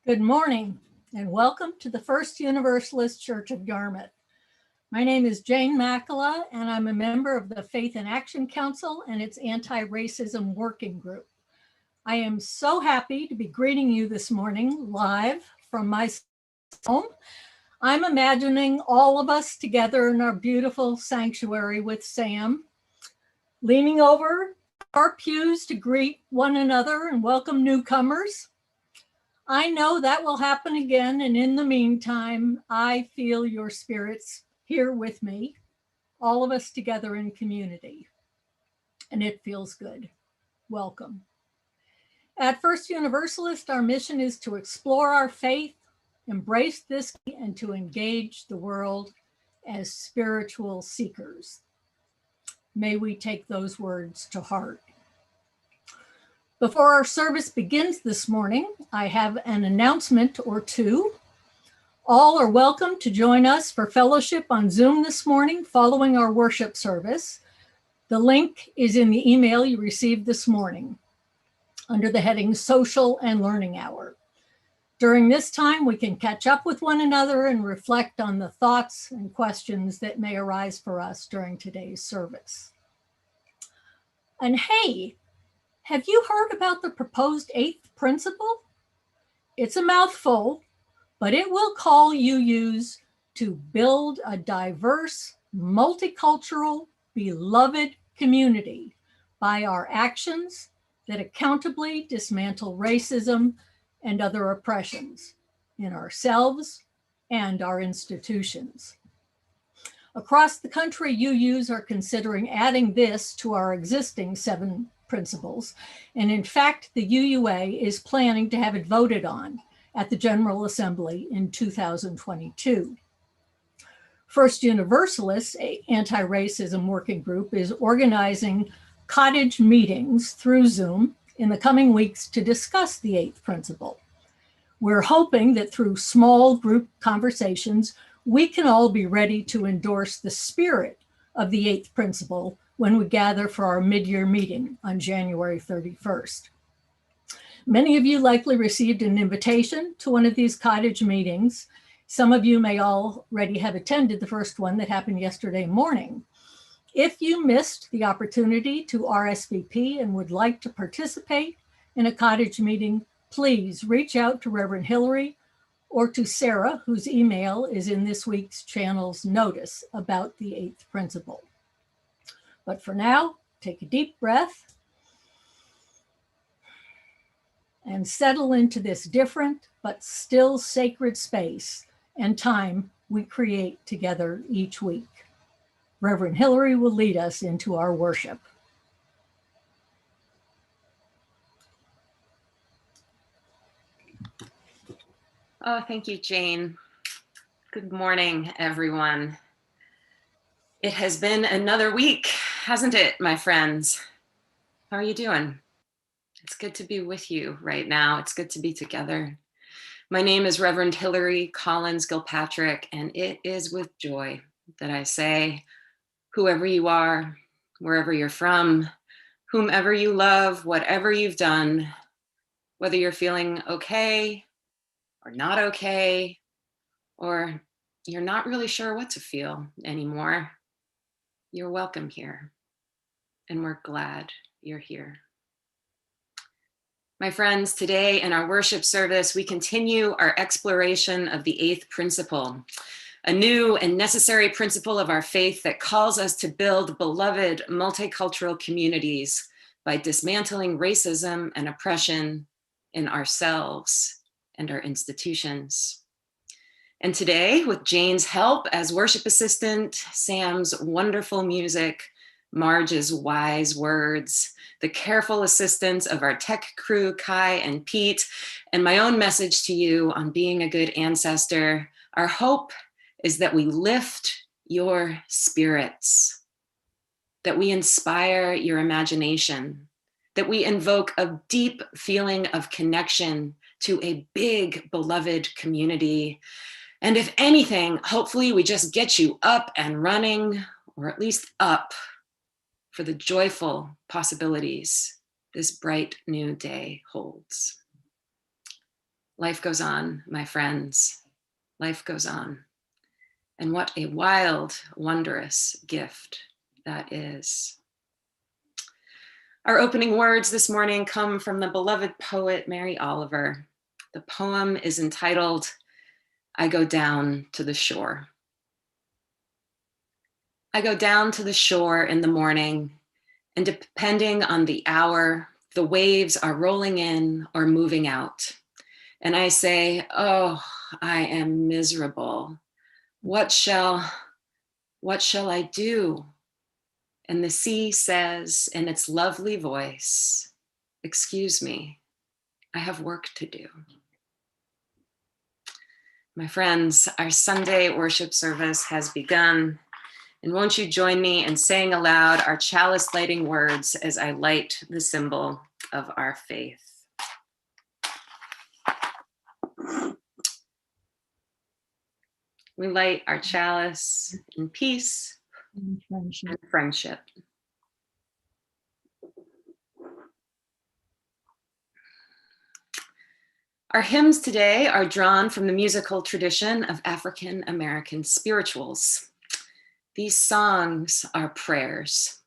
Good morning and welcome to the First Universalist Church of Yarmouth. My name is Jane Makala and I'm a member of the Faith in Action Council and its Anti-Racism Working Group. I am so happy to be greeting you this morning live from my home. I'm imagining all of us together in our beautiful sanctuary with Sam, leaning over our pews to greet one another and welcome newcomers. I know that will happen again, and in the meantime, I feel your spirits here with me, all of us together in community, and it feels good. Welcome. At First Universalist, our mission is to explore our faith, embrace this, and to engage the world as spiritual seekers. May we take those words to heart. Before our service begins this morning, I have an announcement or two. All are welcome to join us for fellowship on Zoom this morning following our worship service. The link is in the email you received this morning under the heading Social and Learning Hour. During this time, we can catch up with one another and reflect on the thoughts and questions that may arise for us during today's service. And hey, have you heard about the proposed eighth principle? It's a mouthful, but it will call UUs to build a diverse, multicultural, beloved community by our actions that accountably dismantle racism and other oppressions in ourselves and our institutions. Across the country, UUs are considering adding this to our existing 7 principles. And in fact, the UUA is planning to have it voted on at the General Assembly in 2022. First Universalist, an anti-racism working group, is organizing cottage meetings through Zoom in the coming weeks to discuss the 8th principle. We're hoping that through small group conversations, we can all be ready to endorse the spirit of the 8th principle when we gather for our mid-year meeting on January 31st. Many of you likely received an invitation to one of these cottage meetings. Some of you may already have attended the first one that happened yesterday morning. If you missed the opportunity to RSVP and would like to participate in a cottage meeting, please reach out to Reverend Hillary or to Sarah, whose email is in this week's channel's notice about the 8th principle. But for now, take a deep breath and settle into this different but still sacred space and time we create together each week. Reverend Hillary will lead us into our worship. Oh, thank you, Jane. Good morning, everyone. It has been another week, hasn't it, my friends? How are you doing? It's good to be with you right now. It's good to be together. My name is Reverend Hillary Collins-Gilpatrick, and it is with joy that I say, whoever you are, wherever you're from, whomever you love, whatever you've done, whether you're feeling okay or not okay, or you're not really sure what to feel anymore, you're welcome here, and we're glad you're here. My friends, today in our worship service, we continue our exploration of the 8th principle, a new and necessary principle of our faith that calls us to build beloved multicultural communities by dismantling racism and oppression in ourselves and our institutions. And today, with Jane's help as worship assistant, Sam's wonderful music, Marge's wise words, the careful assistance of our tech crew, Kai and Pete, and my own message to you on being a good ancestor, our hope is that we lift your spirits, that we inspire your imagination, that we invoke a deep feeling of connection to a big, beloved community. And if anything, hopefully we just get you up and running, or at least up, for the joyful possibilities this bright new day holds. Life goes on, my friends. Life goes on. And what a wild, wondrous gift that is. Our opening words this morning come from the beloved poet Mary Oliver. The poem is entitled, I Go Down to the Shore. I go down to the shore in the morning, and depending on the hour, the waves are rolling in or moving out. And I say, oh, I am miserable. What shall I do? And the sea says in its lovely voice, excuse me, I have work to do. My friends, our Sunday worship service has begun. And won't you join me in saying aloud our chalice lighting words as I light the symbol of our faith. We light our chalice in peace and friendship. Our hymns today are drawn from the musical tradition of African American spirituals. These songs are prayers.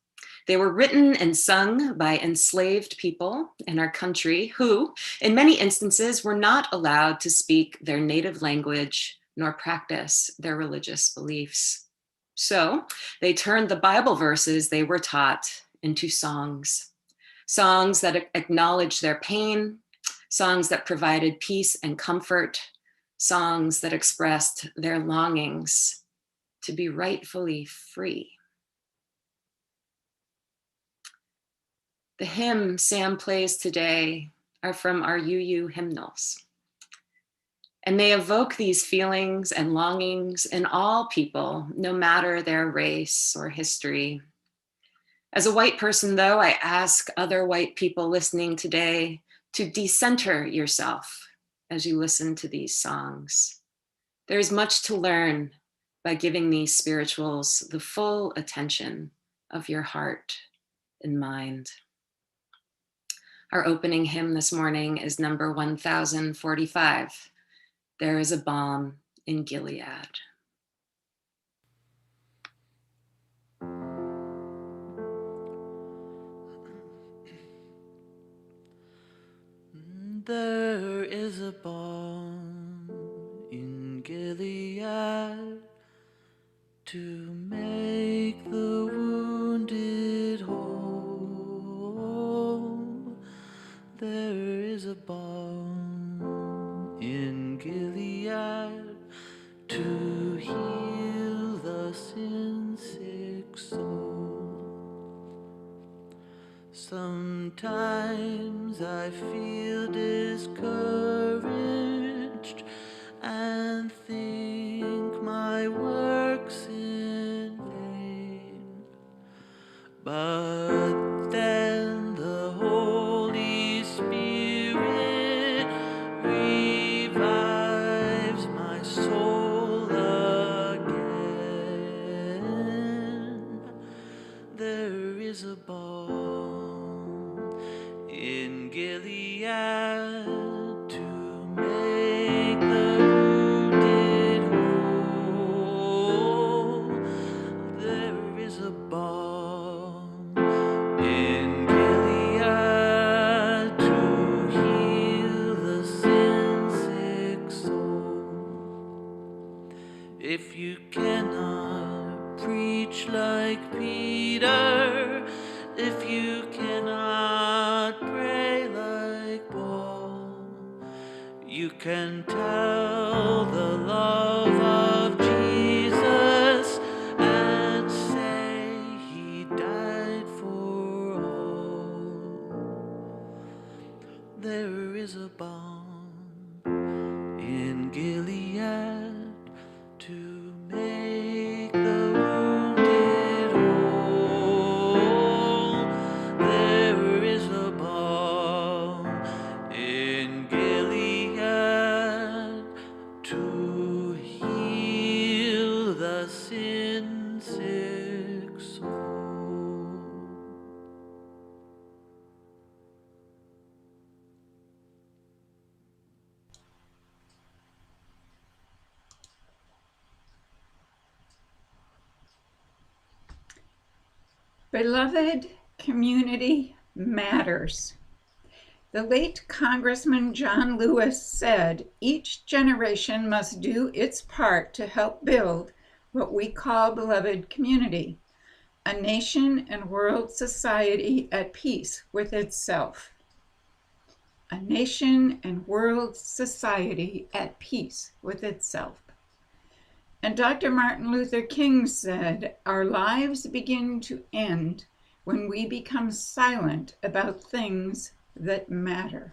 They were written and sung by enslaved people in our country who, in many instances, were not allowed to speak their native language nor practice their religious beliefs. So they turned the Bible verses they were taught into songs, songs that acknowledged their pain, songs that provided peace and comfort, songs that expressed their longings to be rightfully free. The hymn Sam plays today are from our UU hymnals. And they evoke these feelings and longings in all people, no matter their race or history. As a white person, though, I ask other white people listening today to decenter yourself as you listen to these songs. There is much to learn by giving these spirituals the full attention of your heart and mind. Our opening hymn this morning is number 1045. There is a balm in Gilead. There is a balm in Gilead to make the wounded whole. There is a balm in Gilead to heal the sin-sick soul. Sometimes I feel discouraged and think my work's in vain, but then the Holy Spirit revives my soul again. There is a balm in Gilead to make the wounded whole. There is a balm in Gilead to heal the sin-sick soul. If you cannot preach like Peter, if you cannot pray like Paul, you can tell the love of Jesus and say he died for all. There is a balm in Gilead to make the wounded whole. There is a balm in Gilead to heal Beloved, community matters. The late Congressman John Lewis said, each generation must do its part to help build what we call beloved community, a nation and world society at peace with itself. A nation and world society at peace with itself. And Dr. Martin Luther King said, our lives begin to end when we become silent about things that matter.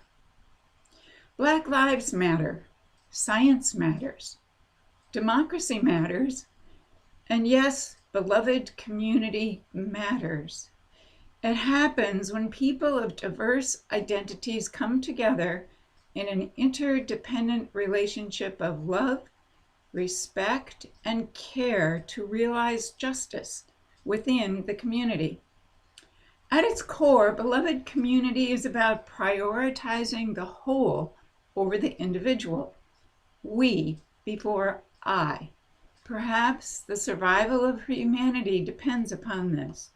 Black lives matter, science matters, democracy matters, and yes, beloved community matters. It happens when people of diverse identities come together in an interdependent relationship of love, respect, and care to realize justice within the community. At its core, beloved community is about prioritizing the whole over the individual. We before I. Perhaps the survival of humanity depends upon this.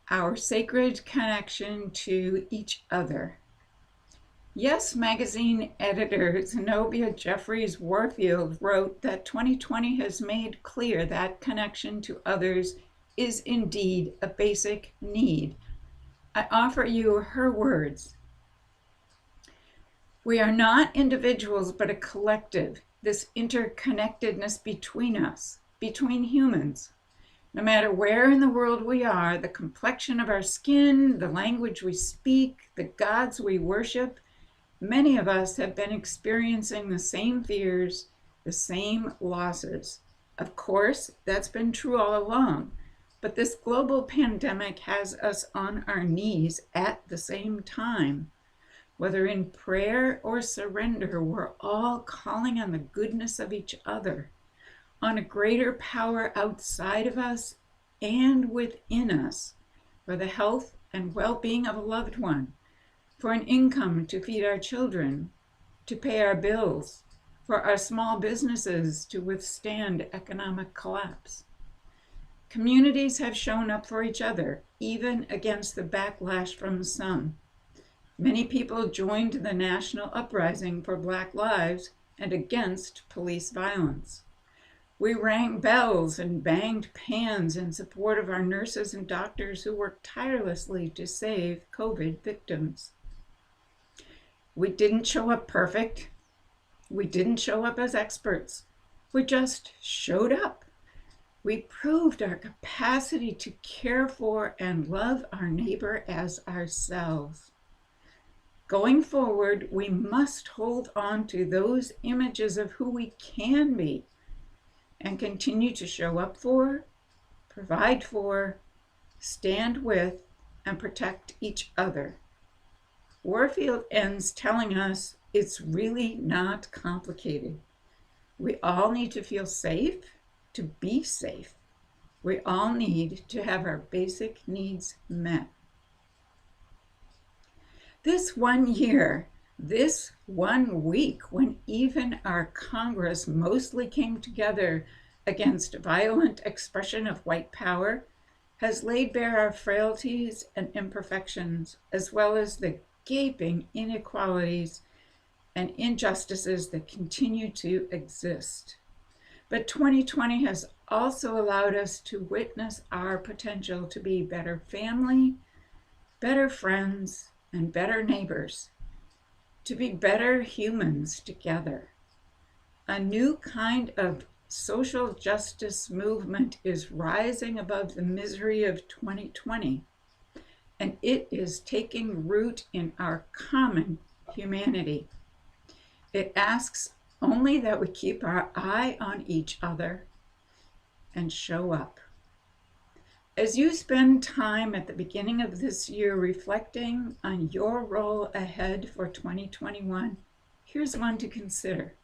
Our sacred connection to each other. Yes magazine editor Zenobia Jeffries Warfield wrote that 2020 has made clear that connection to others is indeed a basic need. I offer you her words. We are not individuals, but a collective, this interconnectedness between us, between humans. No matter where in the world we are, the complexion of our skin, the language we speak, the gods we worship, many of us have been experiencing the same fears, the same losses. Of course, that's been true all along, but this global pandemic has us on our knees at the same time. Whether in prayer or surrender, we're all calling on the goodness of each other, on a greater power outside of us and within us, for the health and well-being of a loved one, for an income to feed our children, to pay our bills, for our small businesses to withstand economic collapse. Communities have shown up for each other, even against the backlash from some. Many people joined the national uprising for Black lives and against police violence. We rang bells and banged pans in support of our nurses and doctors who worked tirelessly to save COVID victims. We didn't show up perfect. We didn't show up as experts. We just showed up. We proved our capacity to care for and love our neighbor as ourselves. Going forward, we must hold on to those images of who we can be and continue to show up for, provide for, stand with, and protect each other. Warfield ends telling us it's really not complicated. We all need to feel safe to be safe. We all need to have our basic needs met. This 1 year, this 1 week, when even our Congress mostly came together against violent expression of white power, has laid bare our frailties and imperfections, as well as the gaping inequalities and injustices that continue to exist. But 2020 has also allowed us to witness our potential to be better family, better friends, and better neighbors, to be better humans together. A new kind of social justice movement is rising above the misery of 2020, and it is taking root in our common humanity. It asks only that we keep our eye on each other and show up. As you spend time at the beginning of this year reflecting on your role ahead for 2021, here's one to consider.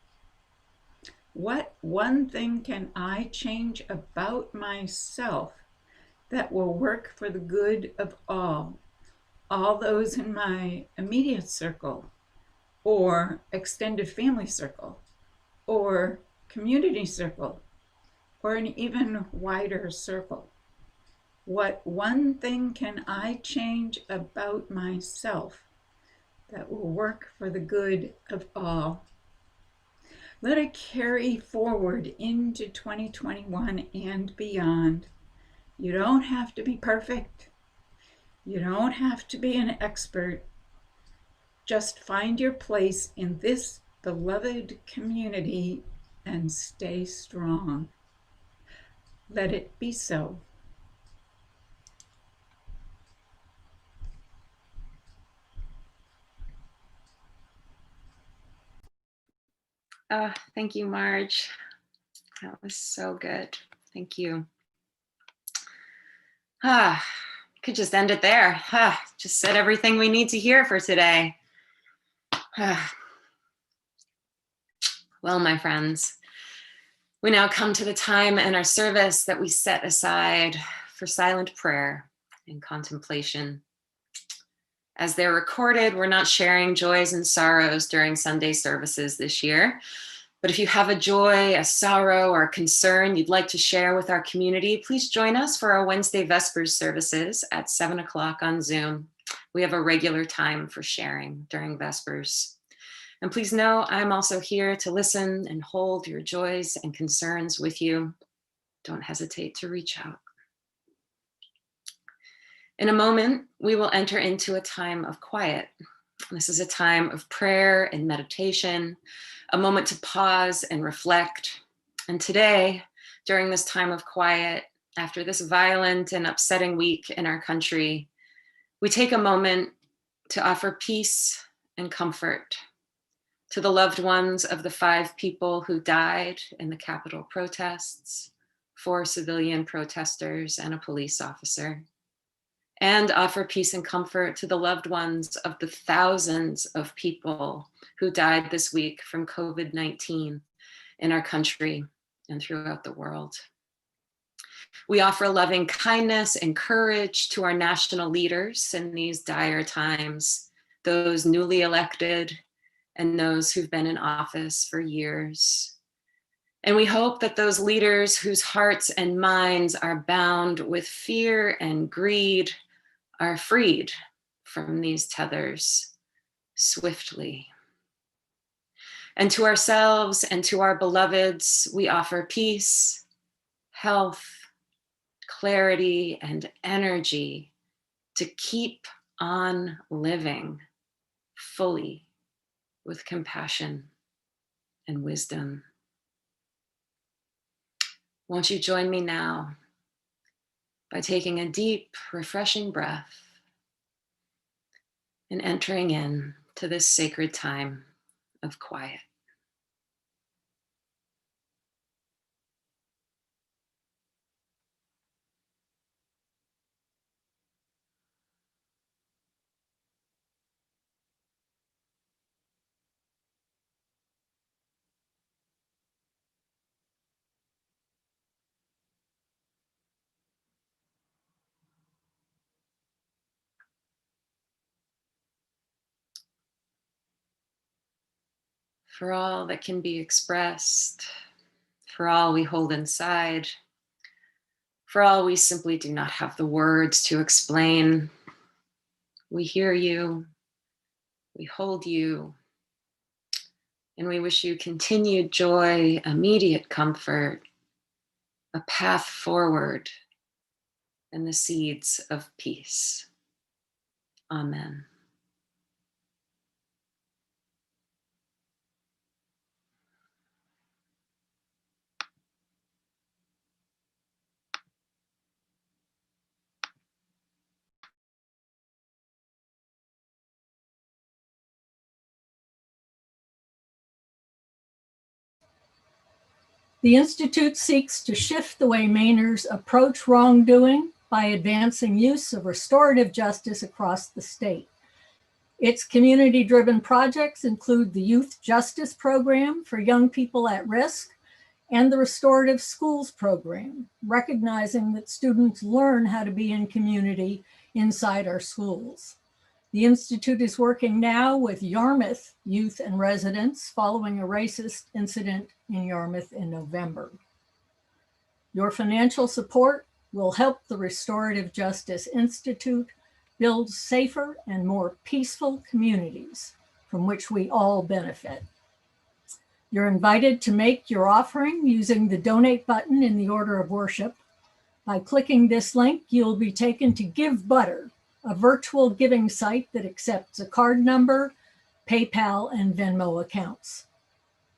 What one thing can I change about myself that will work for the good of all those in my immediate circle, or extended family circle, or community circle, or an even wider circle? What one thing can I change about myself that will work for the good of all? Let it carry forward into 2021 and beyond. You don't have to be perfect. You don't have to be an expert. Just find your place in this beloved community and stay strong. Let it be so. Thank you, Marge. That was so good. Thank you. Could just end it there. Just said everything we need to hear for today. Well, my friends, we now come to the time in our service that we set aside for silent prayer and contemplation. As they're recorded, we're not sharing joys and sorrows during Sunday services this year. But if you have a joy, a sorrow, or a concern you'd like to share with our community, please join us for our Wednesday Vespers services at 7 o'clock on Zoom. We have a regular time for sharing during Vespers. And please know I'm also here to listen and hold your joys and concerns with you. Don't hesitate to reach out. In a moment, we will enter into a time of quiet. This is a time of prayer and meditation, a moment to pause and reflect. And today, during this time of quiet, after this violent and upsetting week in our country, we take a moment to offer peace and comfort to the loved ones of the 5 people who died in the Capitol protests, 4 civilian protesters and a police officer, and offer peace and comfort to the loved ones of the thousands of people who died this week from COVID-19 in our country and throughout the world. We offer loving kindness and courage to our national leaders in these dire times, those newly elected and those who've been in office for years. And we hope that those leaders whose hearts and minds are bound with fear and greed are freed from these tethers swiftly. And to ourselves and to our beloveds, we offer peace, health, clarity, and energy to keep on living fully with compassion and wisdom. Won't you join me now by taking a deep, refreshing breath and entering in to this sacred time of quiet. For all that can be expressed, for all we hold inside, for all we simply do not have the words to explain, we hear you, we hold you, and we wish you continued joy, immediate comfort, a path forward, and the seeds of peace. Amen. The Institute seeks to shift the way Mainers approach wrongdoing by advancing use of restorative justice across the state. Its community-driven projects include the Youth Justice Program for young people at risk and the Restorative Schools Program, recognizing that students learn how to be in community inside our schools. The Institute is working now with Yarmouth youth and residents following a racist incident in Yarmouth in November. Your financial support will help the Restorative Justice Institute build safer and more peaceful communities from which we all benefit. You're invited to make your offering using the donate button in the order of worship. By clicking this link, you'll be taken to Give Butter, a virtual giving site that accepts a card number, PayPal, and Venmo accounts.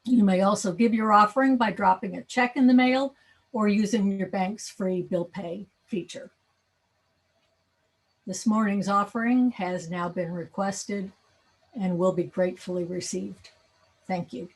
You may also give your offering by dropping a check in the mail or using your bank's free bill pay feature. This morning's offering has now been requested and will be gratefully received. Thank you.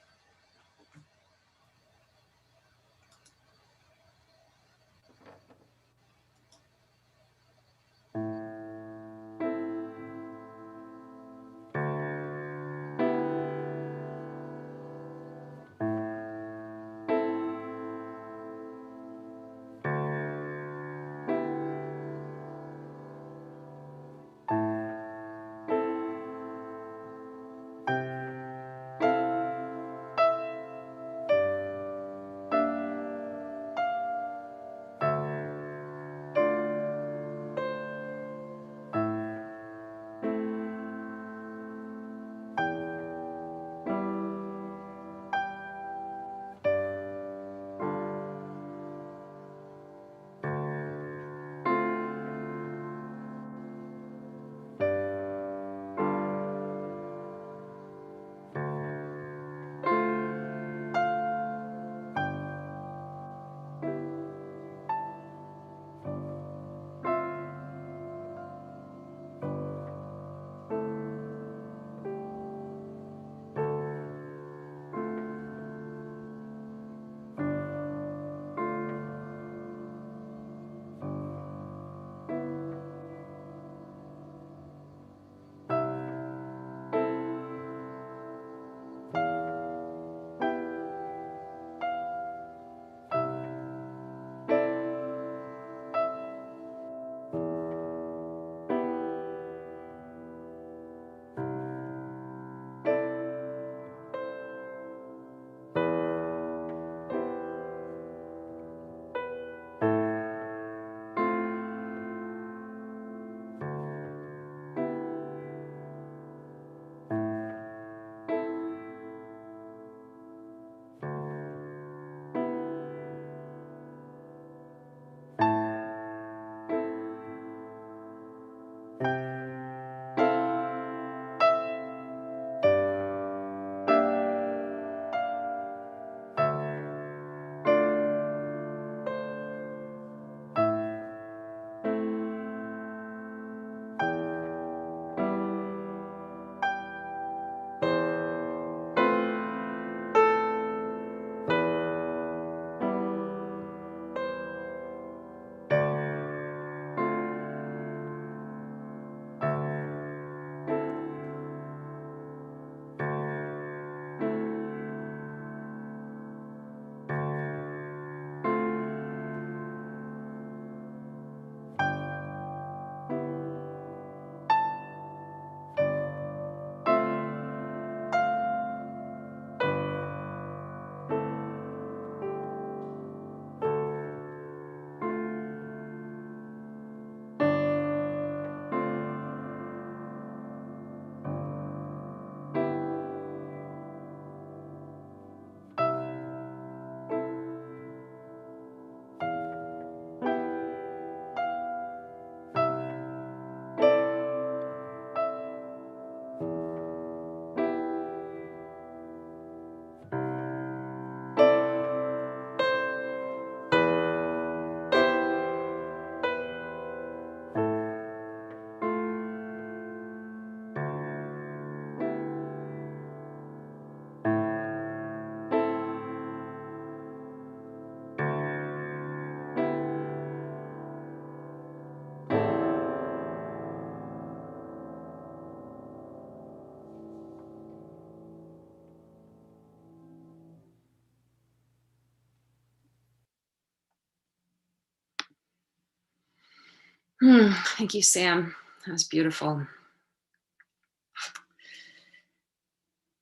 Thank you, Sam. That was beautiful.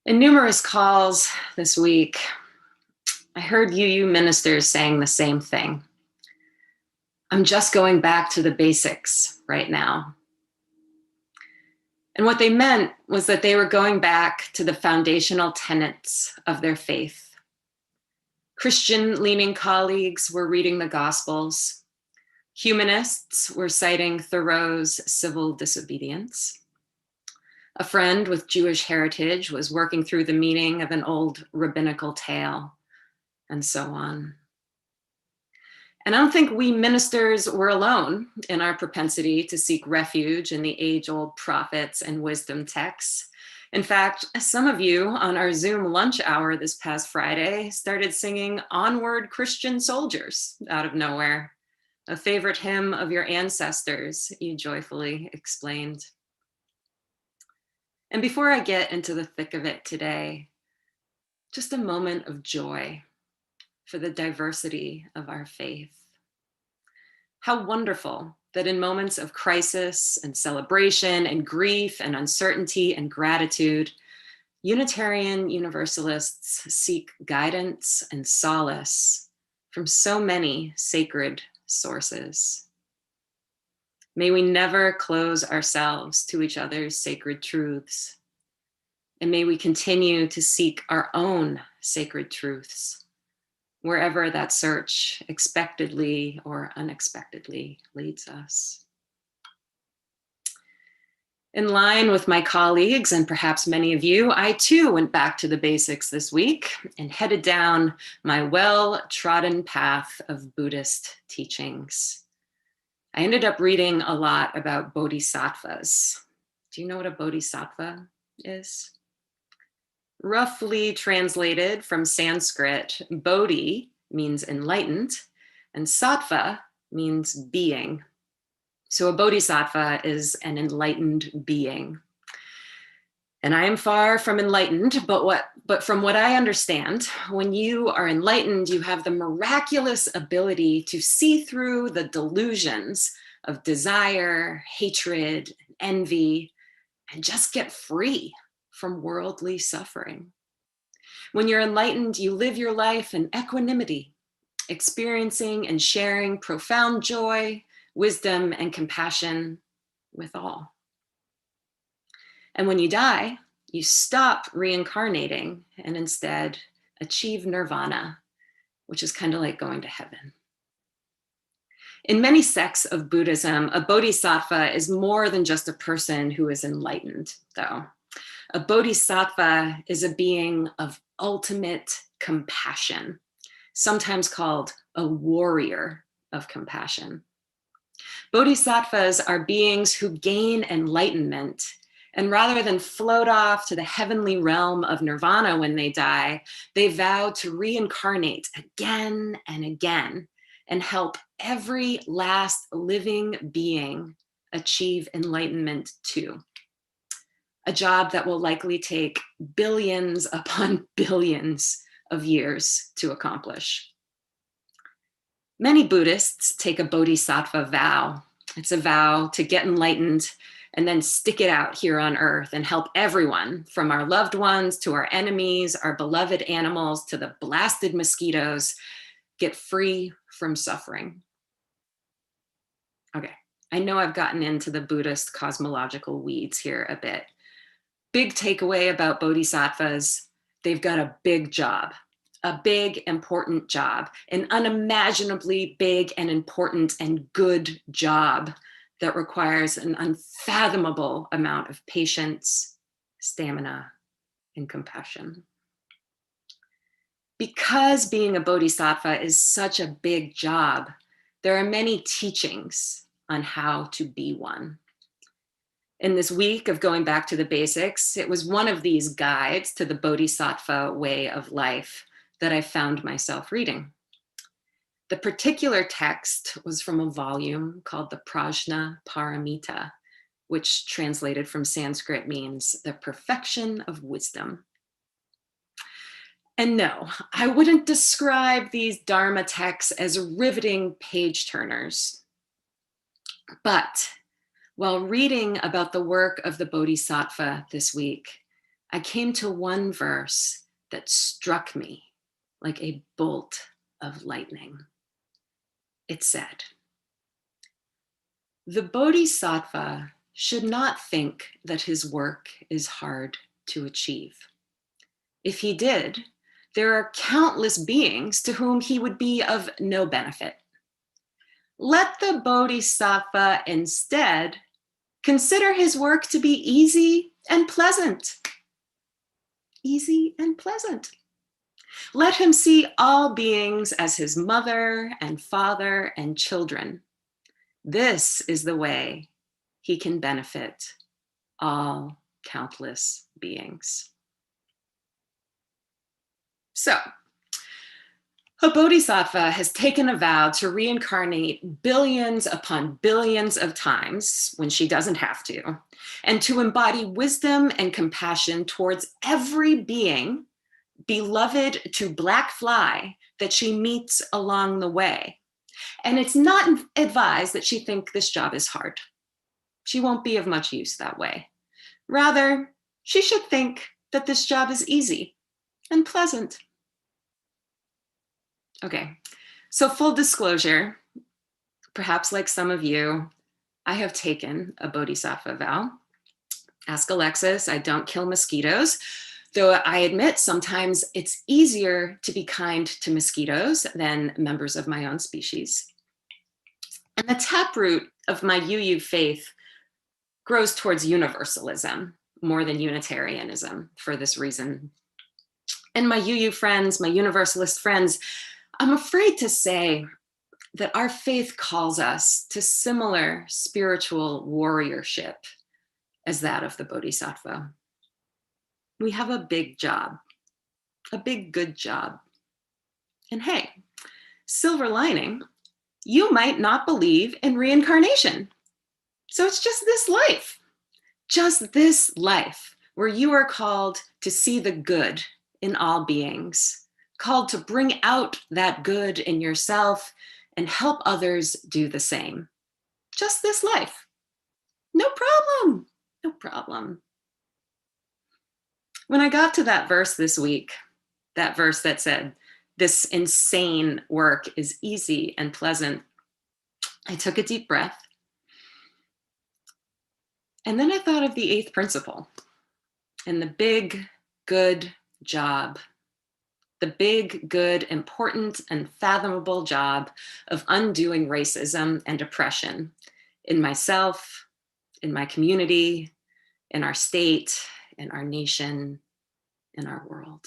In numerous calls this week, I heard UU ministers saying the same thing. I'm just going back to the basics right now. And what they meant was that they were going back to the foundational tenets of their faith. Christian-leaning colleagues were reading the Gospels. Humanists were citing Thoreau's civil disobedience. A friend with Jewish heritage was working through the meaning of an old rabbinical tale, and so on. And I don't think we ministers were alone in our propensity to seek refuge in the age-old prophets and wisdom texts. In fact, some of you on our Zoom lunch hour this past Friday started singing "Onward, Christian Soldiers" out of nowhere, a favorite hymn of your ancestors, you joyfully explained. And before I get into the thick of it today, just a moment of joy for the diversity of our faith. How wonderful that in moments of crisis and celebration and grief and uncertainty and gratitude, Unitarian Universalists seek guidance and solace from so many sacred sources. May we never close ourselves to each other's sacred truths. And may we continue to seek our own sacred truths, wherever that search expectedly or unexpectedly leads us. In line with my colleagues and perhaps many of you, I too went back to the basics this week and headed down my well-trodden path of Buddhist teachings. I ended up reading a lot about bodhisattvas. Do you know what a bodhisattva is? Roughly translated from Sanskrit, bodhi means enlightened, and sattva means being. So a bodhisattva is an enlightened being. And I am far from enlightened, but from what I understand, when you are enlightened, you have the miraculous ability to see through the delusions of desire, hatred, envy, and just get free from worldly suffering. When you're enlightened, you live your life in equanimity, experiencing and sharing profound joy, wisdom, and compassion with all. And when you die, you stop reincarnating and instead achieve nirvana, which is kind of like going to heaven. In many sects of Buddhism, a bodhisattva is more than just a person who is enlightened, though. A bodhisattva is a being of ultimate compassion, sometimes called a warrior of compassion. Bodhisattvas are beings who gain enlightenment, and rather than float off to the heavenly realm of nirvana when they die, they vow to reincarnate again and again and help every last living being achieve enlightenment too. A job that will likely take billions upon billions of years to accomplish. Many Buddhists take a bodhisattva vow. It's a vow to get enlightened and then stick it out here on earth and help everyone, from our loved ones to our enemies, our beloved animals to the blasted mosquitoes, get free from suffering. Okay, I know I've gotten into the Buddhist cosmological weeds here a bit. Big takeaway about bodhisattvas, they've got a big job. A big, important job, an unimaginably big and important and good job that requires an unfathomable amount of patience, stamina, and compassion. Because being a bodhisattva is such a big job, there are many teachings on how to be one. In this week of going back to the basics, it was one of these guides to the bodhisattva way of life that I found myself reading. The particular text was from a volume called the Prajna Paramita, which translated from Sanskrit means the perfection of wisdom. And no, I wouldn't describe these Dharma texts as riveting page turners. But while reading about the work of the Bodhisattva this week, I came to one verse that struck me like a bolt of lightning. It said, The Bodhisattva should not think that his work is hard to achieve. If he did, there are countless beings to whom he would be of no benefit. Let the Bodhisattva instead consider his work to be easy and pleasant. Easy and pleasant. Let him see all beings as his mother and father and children. This is the way he can benefit all countless beings. So, a bodhisattva has taken a vow to reincarnate billions upon billions of times when she doesn't have to, and to embody wisdom and compassion towards every being, beloved to black fly, that she meets along the way. And it's not advised that she think this job is hard. She won't be of much use that way. Rather, she should think that this job is easy and pleasant. Okay, so full disclosure, perhaps like some of you, I have taken a bodhisattva vow. Ask Alexis, I don't kill mosquitoes, though I admit sometimes it's easier to be kind to mosquitoes than members of my own species. And the taproot of my UU faith grows towards universalism more than Unitarianism for this reason. And my UU friends, my Universalist friends, I'm afraid to say that our faith calls us to similar spiritual warriorship as that of the Bodhisattva. We have a big job, a big good job. And hey, silver lining, you might not believe in reincarnation. So it's just this life where you are called to see the good in all beings, called to bring out that good in yourself and help others do the same. Just this life. No problem, no problem. When I got to that verse this week, that verse that said, this insane work is easy and pleasant, I took a deep breath. And then I thought of the 8th principle and the big, good job. The big, good, important, and fathomable job of undoing racism and oppression in myself, in my community, in our state, in our nation, in our world.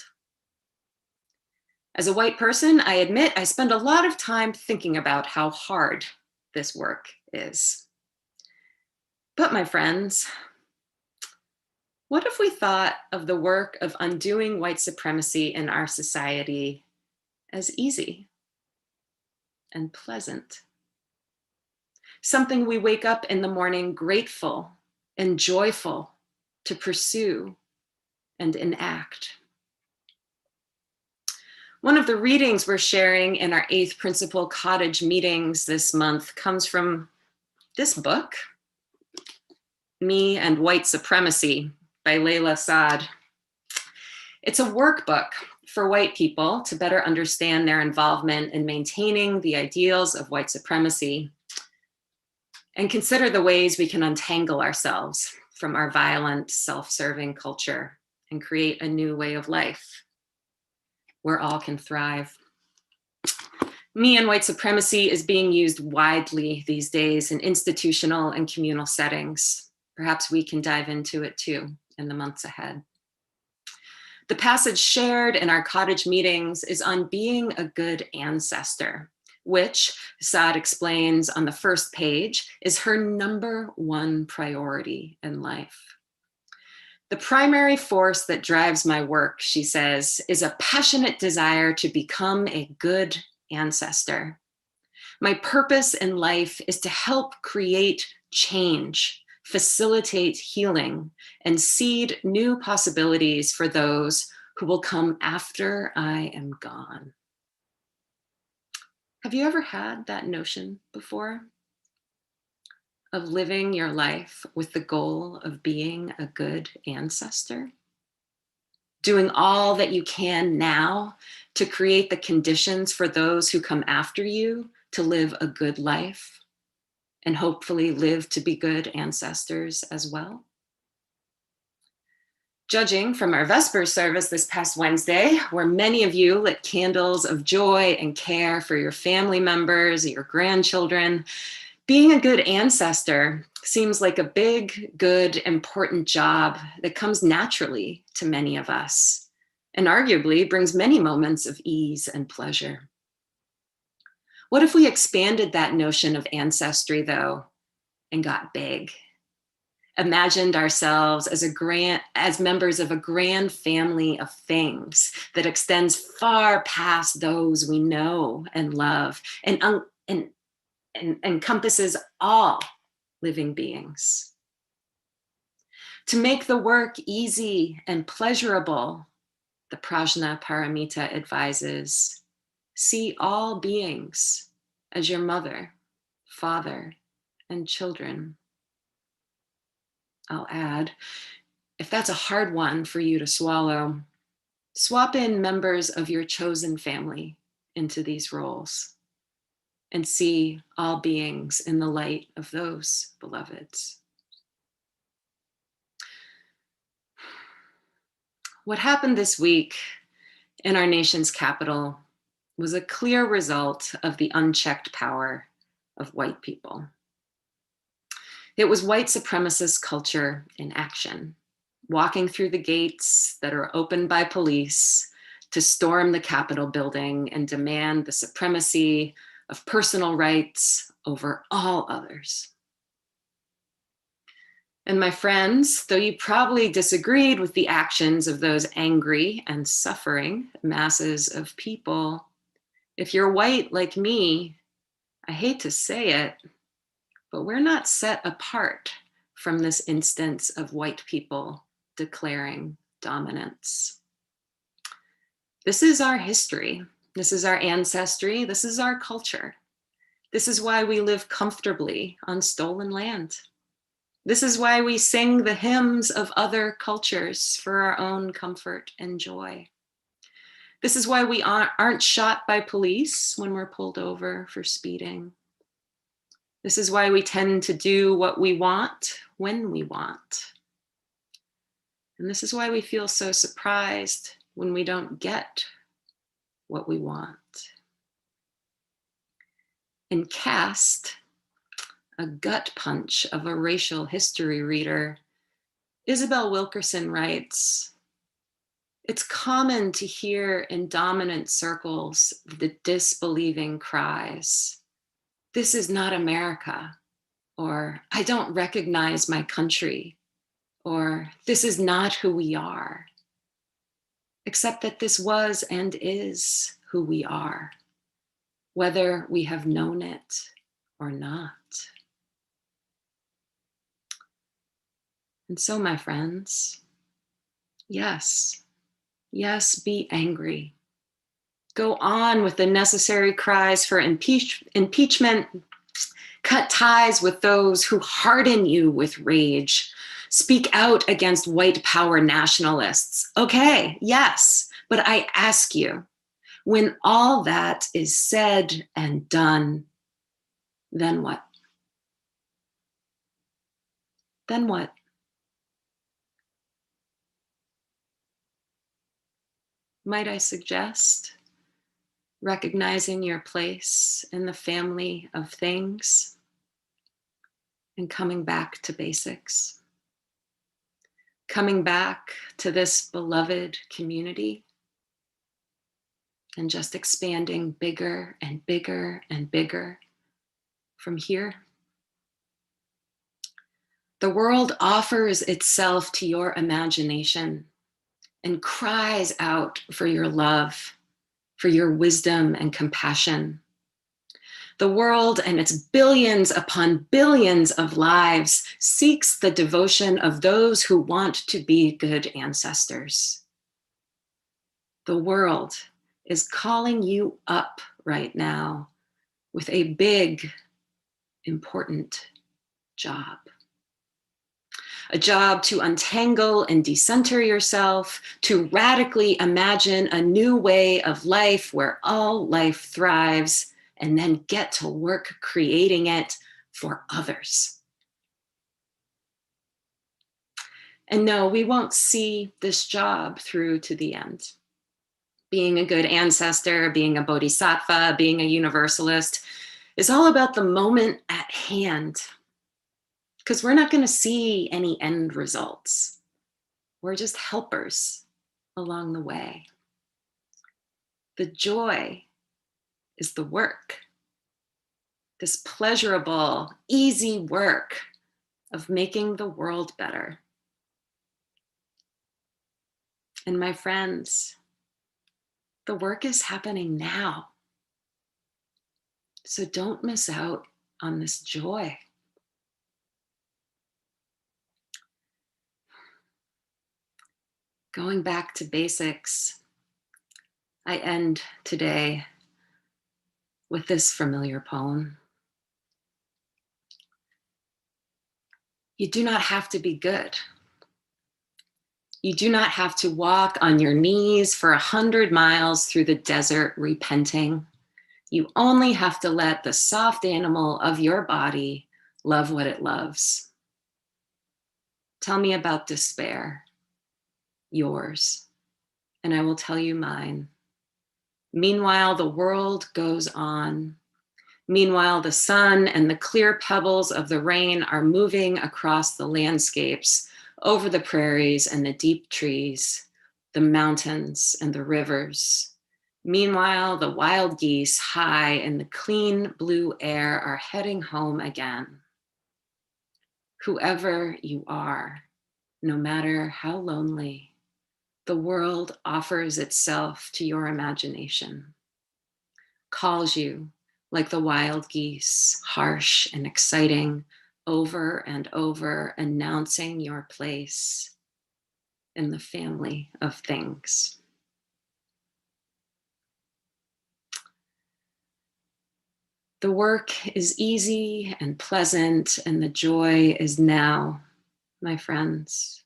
As a white person, I admit I spend a lot of time thinking about how hard this work is. But my friends, what if we thought of the work of undoing white supremacy in our society as easy and pleasant? Something we wake up in the morning grateful and joyful to pursue and enact. One of the readings we're sharing in our 8th principle cottage meetings this month comes from this book, Me and White Supremacy by Layla Saad. It's a workbook for white people to better understand their involvement in maintaining the ideals of white supremacy and consider the ways we can untangle ourselves from our violent, self-serving culture and create a new way of life where all can thrive. Me and white supremacy is being used widely these days in institutional and communal settings. Perhaps we can dive into it too in the months ahead. The passage shared in our cottage meetings is on being a good ancestor, which Saad explains on the first page is her #1 priority in life. The primary force that drives my work, she says, is a passionate desire to become a good ancestor. My purpose in life is to help create change, facilitate healing, and seed new possibilities for those who will come after I am gone. Have you ever had that notion before? Of living your life with the goal of being a good ancestor? Doing all that you can now to create the conditions for those who come after you to live a good life and hopefully live to be good ancestors as well. Judging from our Vespers service this past Wednesday, where many of you lit candles of joy and care for your family members, your grandchildren, being a good ancestor seems like a big, good, important job that comes naturally to many of us, and arguably brings many moments of ease and pleasure. What if we expanded that notion of ancestry, though, and got big? Imagined ourselves as members of a grand family of things that extends far past those we know and love and encompasses all living beings. To make the work easy and pleasurable, the Prajna Paramita advises, see all beings as your mother, father, and children. I'll add, if that's a hard one for you to swallow, swap in members of your chosen family into these roles and see all beings in the light of those beloveds. What happened this week in our nation's capital was a clear result of the unchecked power of white people. It was white supremacist culture in action, walking through the gates that are opened by police to storm the Capitol building and demand the supremacy of personal rights over all others. And my friends, though you probably disagreed with the actions of those angry and suffering masses of people, if you're white like me, I hate to say it, but we're not set apart from this instance of white people declaring dominance. This is our history. This is our ancestry. This is our culture. This is why we live comfortably on stolen land. This is why we sing the hymns of other cultures for our own comfort and joy. This is why we aren't shot by police when we're pulled over for speeding. This is why we tend to do what we want when we want. And this is why we feel so surprised when we don't get what we want. In Caste, a gut punch of a racial history reader, Isabel Wilkerson writes, it's common to hear in dominant circles the disbelieving cries, "This is not America," or "I don't recognize my country," or "This is not who we are," except that this was and is who we are, whether we have known it or not. And so, my friends, yes, be angry. Go on with the necessary cries for impeachment. Cut ties with those who harden you with rage. Speak out against white power nationalists. Okay, yes, but I ask you, when all that is said and done, then what? Then what? Might I suggest recognizing your place in the family of things and coming back to basics? Coming back to this beloved community and just expanding bigger and bigger and bigger from here. The world offers itself to your imagination and cries out for your love, for your wisdom and compassion. The world and its billions upon billions of lives seeks the devotion of those who want to be good ancestors. The world is calling you up right now with a big, important job. A job to untangle and decenter yourself, to radically imagine a new way of life where all life thrives, and then get to work creating it for others. And no, we won't see this job through to the end. Being a good ancestor, being a bodhisattva, being a universalist is all about the moment at hand, because we're not going to see any end results. We're just helpers along the way. The joy is the work, this pleasurable, easy work of making the world better. And my friends, the work is happening now. So don't miss out on this joy. Going back to basics, I end today with this familiar poem. You do not have to be good. You do not have to walk on your knees for 100 miles through the desert repenting. You only have to let the soft animal of your body love what it loves. Tell me about despair, yours, and I will tell you mine. Meanwhile, the world goes on. Meanwhile, the sun and the clear pebbles of the rain are moving across the landscapes, over the prairies and the deep trees, the mountains and the rivers. Meanwhile, the wild geese high in the clean blue air are heading home again. Whoever you are, no matter how lonely, the world offers itself to your imagination, calls you like the wild geese, harsh and exciting, over and over, announcing your place in the family of things. The work is easy and pleasant, and the joy is now, my friends.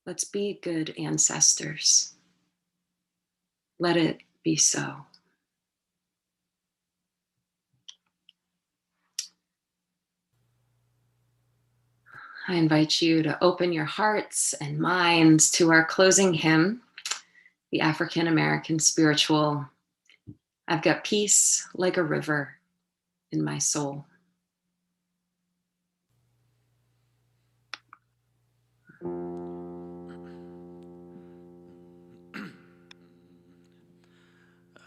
Let's be good ancestors. Let it be so. I invite you to open your hearts and minds to our closing hymn, the African American spiritual, I've got peace like a river in my soul.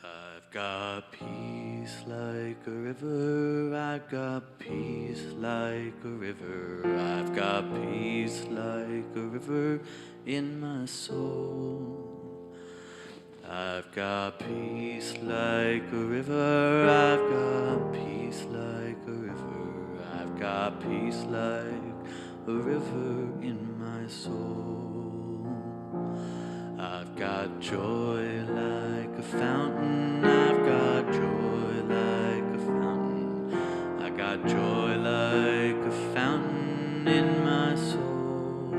I've got peace like a river, I've got peace like a river, I've got peace like a river in my soul. I've got peace like a river, I've got peace like a river, I've got peace like a river in my soul. I've got joy like a fountain, I've got joy like a fountain, I got joy like a fountain in my soul.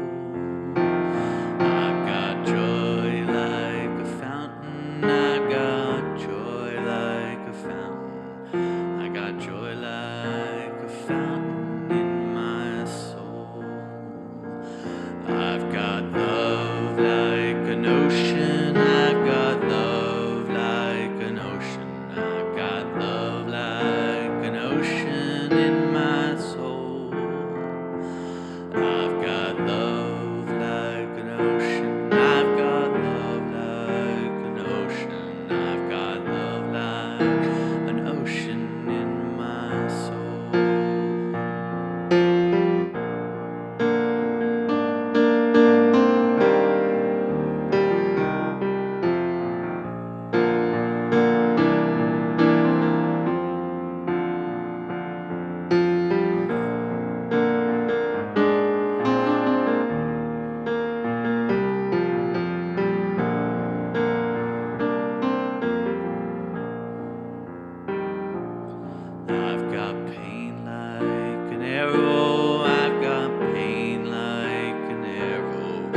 I've got joy like a fountain, I got joy like a fountain, I got joy like a fountain in my soul. I've got love like an ocean, I've got love like an ocean, I've got love like an ocean in my soul. I've got love like an ocean, I've got love like an ocean, I've got love like an ocean in my soul. I've got pain like an arrow, I've got pain like an arrow,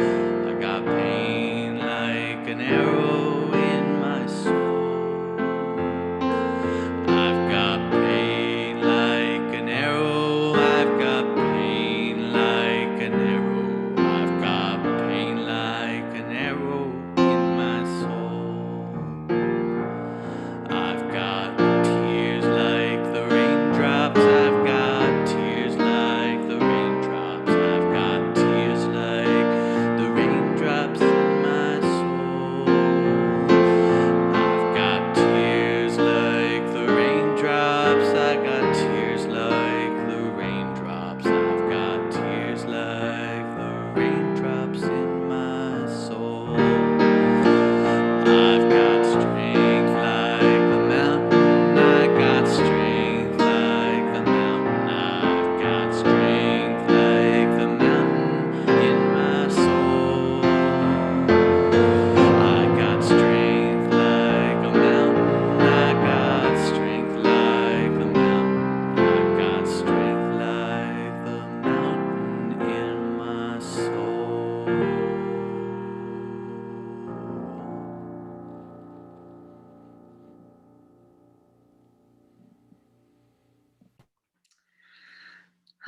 I got pain like an arrow in my soul. I've got pain like an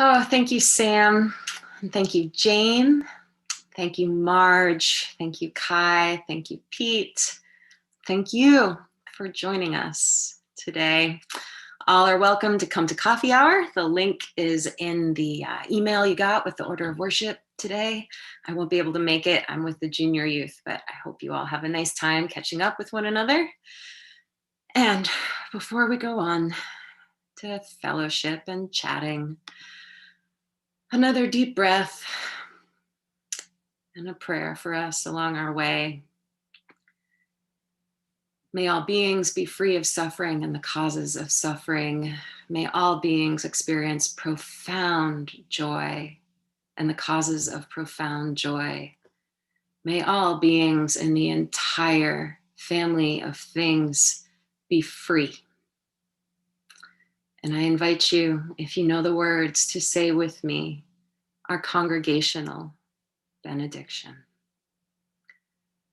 Oh, thank you, Sam. And thank you, Jane. Thank you, Marge. Thank you, Kai. Thank you, Pete. Thank you for joining us today. All are welcome to come to coffee hour. The link is in the email you got with the order of worship today. I won't be able to make it. I'm with the junior youth, but I hope you all have a nice time catching up with one another. And before we go on to fellowship and chatting, another deep breath and a prayer for us along our way. May all beings be free of suffering and the causes of suffering. May all beings experience profound joy and the causes of profound joy. May all beings in the entire family of things be free. And I invite you, if you know the words, to say with me our congregational benediction.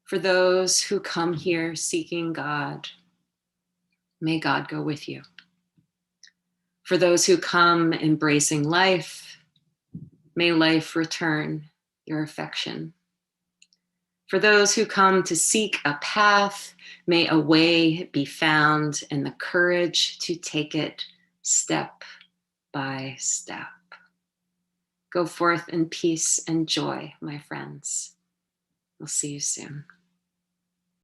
For those who come here seeking God, may God go with you. For those who come embracing life, may life return your affection. For those who come to seek a path, may a way be found and the courage to take it step by step. Go forth in peace and joy, my friends. We'll see you soon.